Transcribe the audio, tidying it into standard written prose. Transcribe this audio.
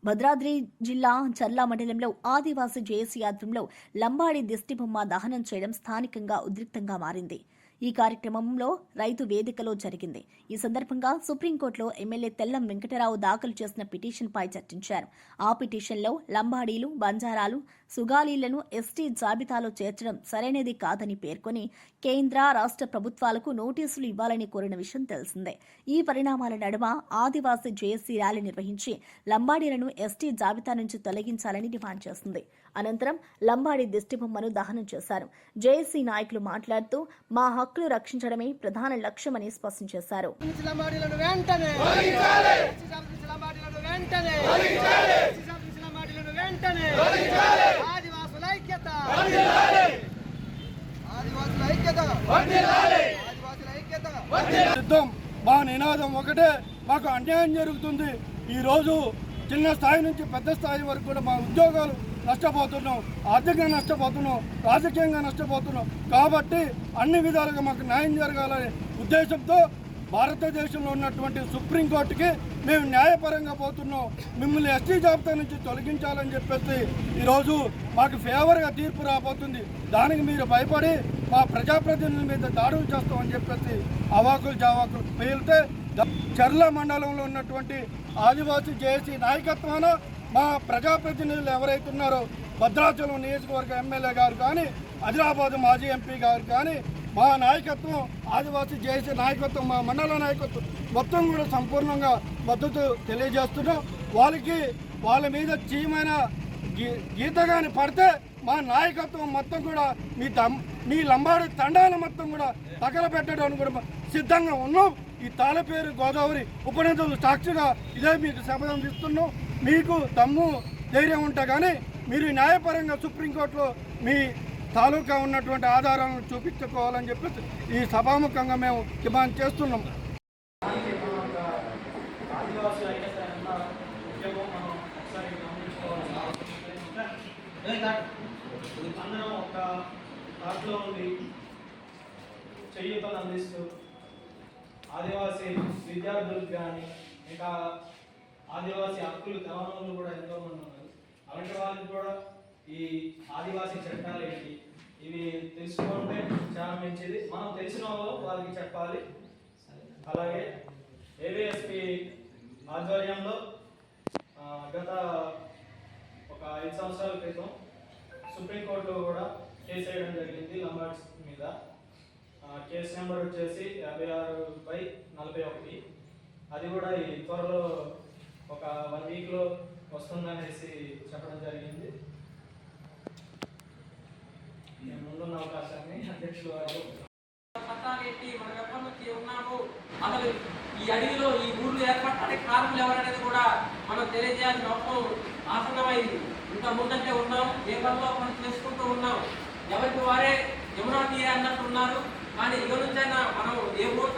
భద్రాద్రి జిల్లా చర్ల మండలంలో ఆదివాసీ జేఏసీ ఆధ్వర్యంలో లంబాడి దిష్టిబొమ్మ దహనం చేయడం స్థానికంగా ఉద్రిక్తంగా మారింది. ఈ కార్యక్రమంలో రైతు వేదికలో జరిగింది. ఈ సందర్భంగా సుప్రీంకోర్టులో ఎమ్మెల్యే తెల్లం వెంకటరావు దాఖలు చేసిన పిటిషన్పై చర్చించారు. ఆ పిటిషన్లో లంబాడీలు, బంజారాలు, సుగాలీలను ఎస్టీ జాబితాలో చేర్చడం సరైనది కాదని పేర్కొని కేంద్ర, రాష్ట్ర ప్రభుత్వాలకు నోటీసులు ఇవ్వాలని కోరిన విషయం తెలిసిందే. ఈ పరిణామాల నడుమ ఆదివాసీ జేఏసీ ర్యాలీ నిర్వహించి లంబాడీలను ఎస్టీ జాబితా నుంచి తొలగించాలని డిమాండ్ చేసింది. అనంతరం లంబాడీ దిష్టిబొమ్మను దహనం చేశారు. జేఏసీ నాయకులు మాట్లాడుతూ మా హక్కులు రక్షించడమే ప్రధాన లక్ష్యమని స్పష్టం చేశారు. మా నినాదం ఒకటే, మాకు అన్యాయం జరుగుతుంది. ఈ రోజు చిన్న స్థాయి నుంచి పెద్ద స్థాయి వరకు కూడా మా ఉద్యోగాలు నష్టపోతున్నాం, ఆర్థికంగా నష్టపోతున్నాం, రాజకీయంగా నష్టపోతున్నాం. కాబట్టి అన్ని విధాలుగా మాకు న్యాయం జరగాలనే ఉద్దేశంతో భారతదేశంలో ఉన్నటువంటి సుప్రీంకోర్టుకి మేము న్యాయపరంగా పోతున్నాం. మిమ్మల్ని ఎస్టీ జాబితా నుంచి తొలగించాలని చెప్పేసి ఈరోజు మాకు ఫేవర్గా తీర్పు రాబోతుంది. దానికి మీరు భయపడి మా ప్రజాప్రతినిధుల మీద దాడులు చేస్తామని చెప్పేసి అవాకులు జవాకులు పేలితే చర్ల మండలంలో ఉన్నటువంటి ఆదివాసీ జేఏసీ నాయకత్వాన మా ప్రజాప్రతినిధులు ఎవరైతే ఉన్నారో భద్రాచలం నియోజకవర్గ ఎమ్మెల్యే గారు కానీ, ఆదిలాబాద్ మాజీ ఎంపీ గారు కానీ, మా నాయకత్వం ఆదివాసీ జేఏసీ నాయకత్వం, మా మండల నాయకత్వం మొత్తం కూడా సంపూర్ణంగా మద్దతు తెలియజేస్తున్నాం. వాళ్ళ మీద చీమైన గీతగాని పడితే మా నాయకత్వం మొత్తం కూడా మీ లంబాడి తండాలు మొత్తం కూడా తగలబెట్టడానికి కూడా సిద్ధంగా ఉన్నాం. ఈ తాళపేరు గోదావరి ఉపనిధులు సాక్షిగా ఇదే మీకు శపథం ఇస్తున్నాం. మీకు దమ్ము ధైర్యం ఉంటే కానీ మీరు న్యాయపరంగా సుప్రీంకోర్టులో మీ తాలూకా ఉన్నటువంటి ఆధారాలను చూపించుకోవాలని చెప్పి ఈ సభాముఖంగా మేము డిమాండ్ చేస్తున్నాం. అందరం ఒక దాంట్లో ఉండి చేయూతను అందిస్తూ ఆదివాసీ విద్యార్థులకు కానీ, ఇంకా ఆదివాసీ హక్కులు తెలవనోళ్ళు కూడా ఎంతోమంది ఉన్నారు. అలాంటి వాళ్ళకి కూడా ఈ ఆదివాసీ చట్టాలు ఏంటి ఇవి తెలుసుకుంటే చాలా మంచిది. మనం తెలిసిన వాళ్ళకి చెప్పాలి. అలాగే ఏవిఎస్పి ఆధ్వర్యంలో గత ఒక 5 సంవత్సరాల క్రితం సుప్రీంకోర్టులో కూడా కేసు వేయడం జరిగింది లంబాడ్స్ మీద. కేసు నెంబర్ వచ్చేసి 56/41. అది కూడా ఈ త్వరలో ఒక 1 వీక్లో వస్తుందనేసి చెప్పడం జరిగింది. ముందున్న అవకాశాన్ని అధ్యక్షులు వారు మన ఎప్పటి నుంచి ఉన్నాము, అసలు ఈ అడవిలో ఈ ఊర్లు ఏర్పడటానికి కారణం ఎవరనేది కూడా మనం తెలియజేయాల్సిన అవసరం ఆసన్నమైంది. ఇంకా ముందంటే ఉన్నాం, ఏ పనిలో మనం చేసుకుంటూ ఉన్నాం, ఎవరికి వారే యమునా తీరే అన్నట్టు ఉన్నారు. కానీ ఇక నుంచైనా మనం ఏ ఊరు